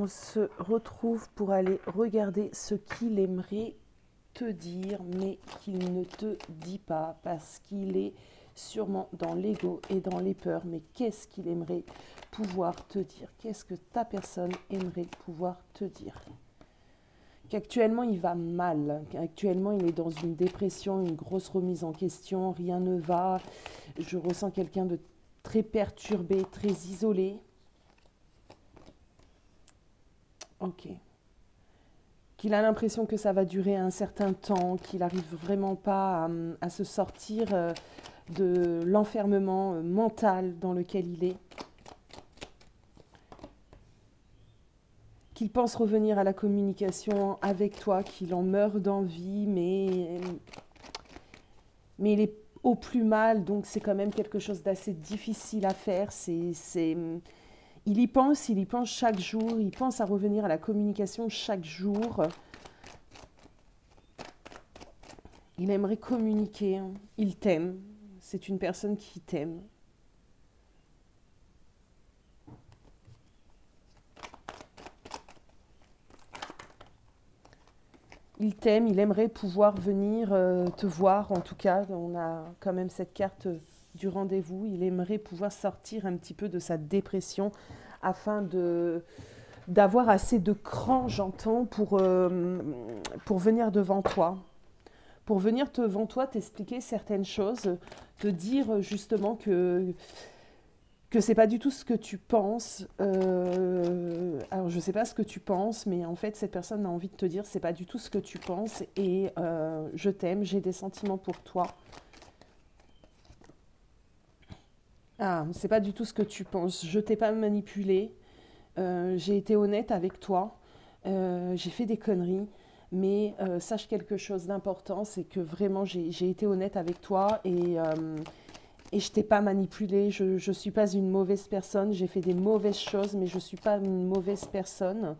on se retrouve pour aller regarder ce qu'il aimerait te dire, mais qu'il ne te dit pas, parce qu'il est sûrement dans l'ego et dans les peurs. Mais qu'est-ce qu'il aimerait pouvoir te dire? Qu'est-ce que ta personne aimerait pouvoir te dire? Qu'actuellement il va mal, qu'actuellement il est dans une dépression, une grosse remise en question, rien ne va. Je ressens quelqu'un de très perturbé, très isolé. Ok. Qu'il a l'impression que ça va durer un certain temps, qu'il n'arrive vraiment pas à se sortir de l'enfermement mental dans lequel il est. Qu'il pense revenir à la communication avec toi, qu'il en meurt d'envie, mais il est au plus mal, donc c'est quand même quelque chose d'assez difficile à faire. Il y pense chaque jour, il pense à revenir à la communication chaque jour. Il aimerait communiquer, hein. Il t'aime, c'est une personne qui t'aime. Il t'aime, il aimerait pouvoir venir te voir, en tout cas, on a quand même cette carte du rendez-vous. Il aimerait pouvoir sortir un petit peu de sa dépression afin d'avoir assez de cran, j'entends, pour venir devant toi. Pour venir devant toi, t'expliquer certaines choses, te dire justement que c'est pas du tout ce que tu penses. Alors je sais pas ce que tu penses, mais en fait cette personne a envie de te dire c'est pas du tout ce que tu penses et je t'aime, j'ai des sentiments pour toi. Ah, c'est pas du tout ce que tu penses. Je t'ai pas manipulé. J'ai été honnête avec toi. J'ai fait des conneries. Mais sache quelque chose d'important, c'est que vraiment j'ai été honnête avec toi et je t'ai pas manipulé. Je ne suis pas une mauvaise personne. J'ai fait des mauvaises choses, mais je ne suis pas une mauvaise personne.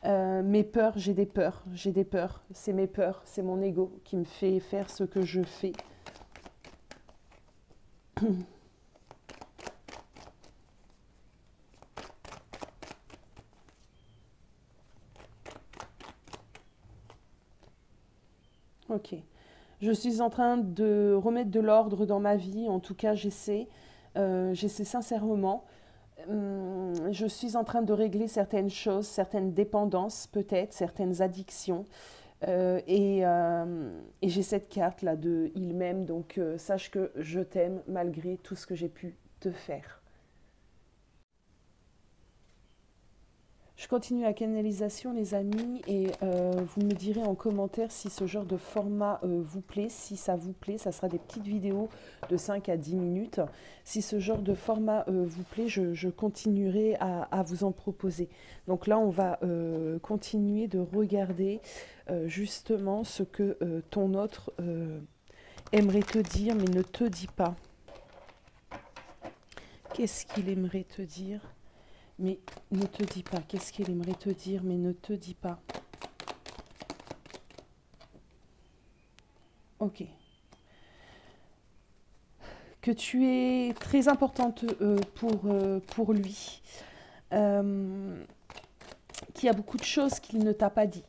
Mes peurs, j'ai des peurs. J'ai des peurs. C'est mes peurs. C'est mon ego qui me fait faire ce que je fais. Ok. Je suis en train de remettre de l'ordre dans ma vie. En tout cas, j'essaie. J'essaie sincèrement. Je suis en train de régler certaines choses, certaines dépendances peut-être, certaines addictions. Et j'ai cette carte-là de il m'aime, donc sache que je t'aime malgré tout ce que j'ai pu te faire. Je continue la canalisation, les amis, et vous me direz en commentaire si ce genre de format vous plaît. Si ça vous plaît, ça sera des petites vidéos de 5 à 10 minutes. Si ce genre de format vous plaît, je continuerai à vous en proposer. Donc là, on va continuer de regarder justement ce que ton autre aimerait te dire, mais ne te dit pas. Qu'est-ce qu'il aimerait te dire? Mais ne te dis pas. Qu'est-ce qu'il aimerait te dire, mais ne te dis pas. Ok. Que tu es très importante pour lui. Qu'il y a beaucoup de choses qu'il ne t'a pas dit.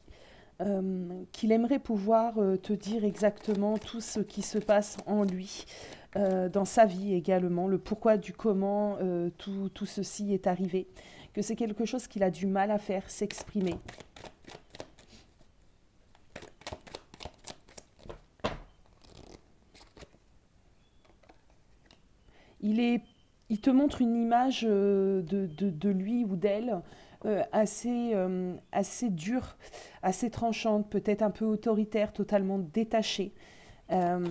Qu'il aimerait pouvoir te dire exactement tout ce qui se passe en lui, dans sa vie également, le pourquoi du comment tout ceci est arrivé, que c'est quelque chose qu'il a du mal à faire s'exprimer. Il te montre une image de lui ou d'elle assez dure, assez tranchante, peut-être un peu autoritaire, totalement détachée. Euh,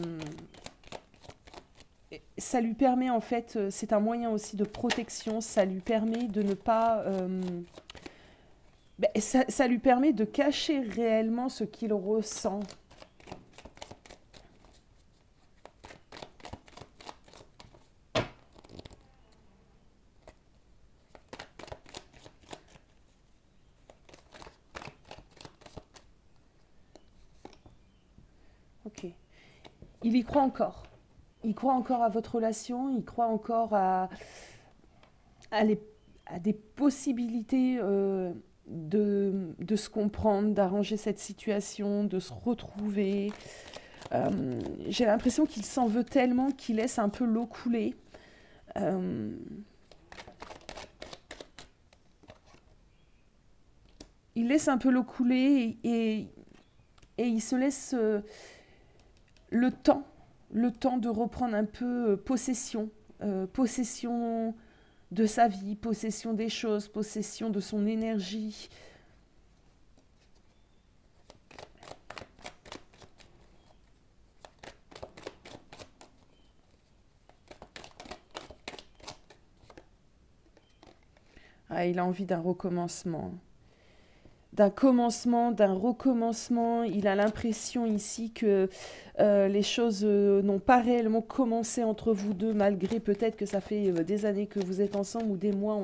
Ça lui permet en fait, c'est un moyen aussi de protection, ça lui permet de ne pas... ça lui permet de cacher réellement ce qu'il ressent. Ok. Il y croit encore. Il croit encore à votre relation, il croit encore à, les, à des possibilités de se comprendre, d'arranger cette situation, de se retrouver. J'ai l'impression qu'il s'en veut tellement qu'il laisse un peu l'eau couler. Euh, il laisse un peu l'eau couler et il se laisse le temps, le temps de reprendre un peu possession de sa vie, possession des choses, possession de son énergie. Ah, il a envie d'un recommencement. D'un commencement, d'un recommencement. Il a l'impression ici que les choses n'ont pas réellement commencé entre vous deux, malgré peut-être que ça fait des années que vous êtes ensemble ou des mois.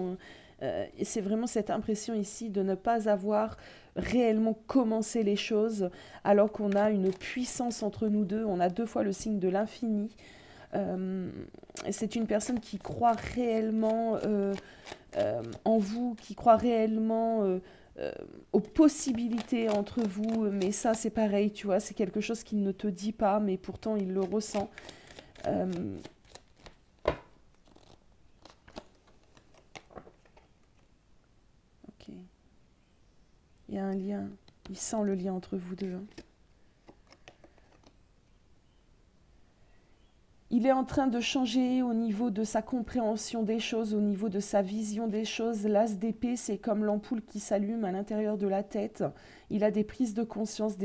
Et c'est vraiment cette impression ici de ne pas avoir réellement commencé les choses, alors qu'on a une puissance entre nous deux. On a deux fois le signe de l'infini. Euh, c'est une personne qui croit réellement en vous, qui croit réellement euh, aux possibilités entre vous, mais ça c'est pareil, tu vois, c'est quelque chose qu'il ne te dit pas, mais pourtant il le ressent. Euh, ok, il y a un lien, il sent le lien entre vous deux. Hein. Il est en train de changer au niveau de sa compréhension des choses, au niveau de sa vision des choses. L'as d'épée, c'est comme l'ampoule qui s'allume à l'intérieur de la tête. Il a des prises de conscience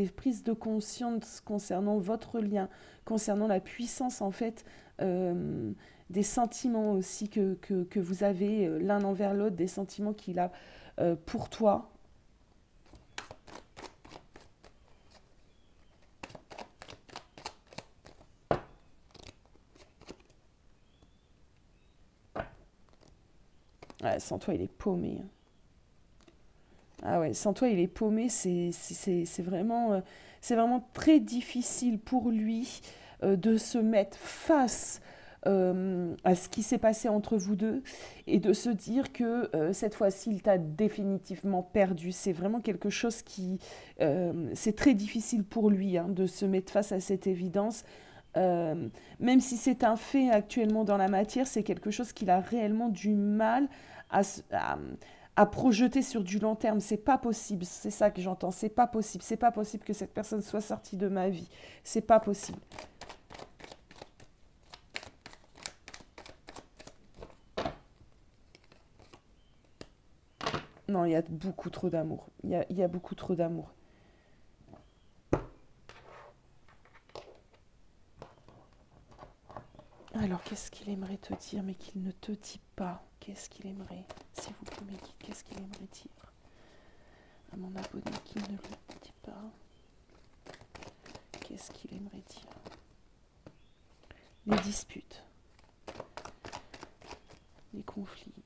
concernant votre lien, concernant la puissance en fait, des sentiments aussi que vous avez l'un envers l'autre, des sentiments qu'il a pour toi. Ouais, sans toi, il est paumé. Hein. Ah ouais, sans toi, il est paumé, c'est vraiment très difficile pour lui de se mettre face à ce qui s'est passé entre vous deux et de se dire que cette fois-ci, il t'a définitivement perdu. C'est vraiment quelque chose qui... c'est très difficile pour lui hein, de se mettre face à cette évidence. Euh, Même si c'est un fait actuellement dans la matière, c'est quelque chose qu'il a réellement du mal à, à projeter sur du long terme. C'est pas possible, c'est ça que j'entends. C'est pas possible. C'est pas possible que cette personne soit sortie de ma vie. C'est pas possible. Non, il y a beaucoup trop d'amour. Il y a beaucoup trop d'amour. Alors, qu'est-ce qu'il aimerait te dire, mais qu'il ne te dit pas? Qu'est-ce qu'il aimerait? S'il vous plaît, Mehdi, qu'est-ce qu'il aimerait dire à mon abonné qui ne le dit pas? Qu'est-ce qu'il aimerait dire? Les disputes, les conflits.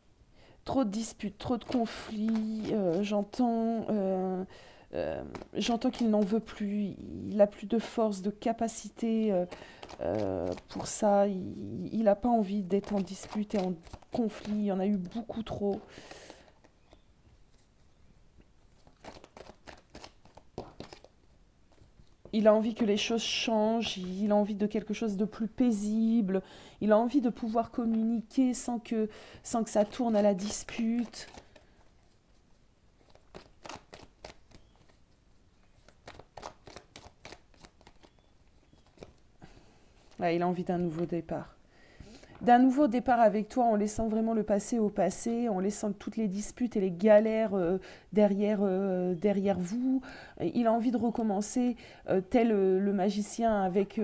Trop de disputes, trop de conflits. J'entends qu'il n'en veut plus. Il n'a plus de force, de capacité pour ça. Il n'a pas envie d'être en dispute et en conflit. Il y en a eu beaucoup trop. Il a envie que les choses changent, il a envie de quelque chose de plus paisible, il a envie de pouvoir communiquer sans que ça tourne à la dispute. Ouais, il a envie d'un nouveau départ. D'un nouveau départ avec toi en laissant vraiment le passé au passé, en laissant toutes les disputes et les galères derrière vous. Il a envie de recommencer tel le magicien avec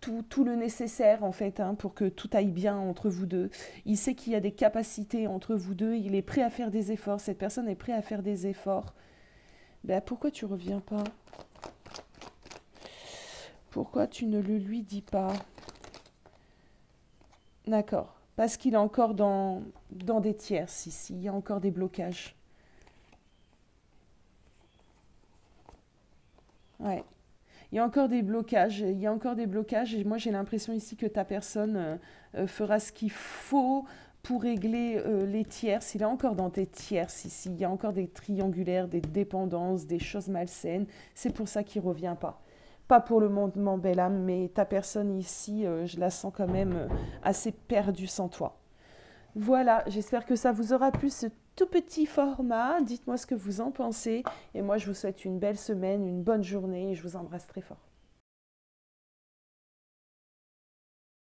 tout le nécessaire en fait hein, pour que tout aille bien entre vous deux. Il sait qu'il y a des capacités entre vous deux, il est prêt à faire des efforts, cette personne est prête à faire des efforts. Ben, pourquoi tu reviens pas? Pourquoi tu ne le lui dis pas? D'accord. Parce qu'il est encore dans des tierces ici. Il y a encore des blocages. Ouais. Il y a encore des blocages. Il y a encore des blocages. Et moi, j'ai l'impression ici que ta personne fera ce qu'il faut pour régler les tierces. Il est encore dans tes tierces ici. Il y a encore des triangulaires, des dépendances, des choses malsaines. C'est pour ça qu'il ne revient pas. Pas pour le moment, belle âme, mais ta personne ici, je la sens quand même assez perdue sans toi. Voilà, j'espère que ça vous aura plu, ce tout petit format. Dites-moi ce que vous en pensez. Et moi, je vous souhaite une belle semaine, une bonne journée et je vous embrasse très fort.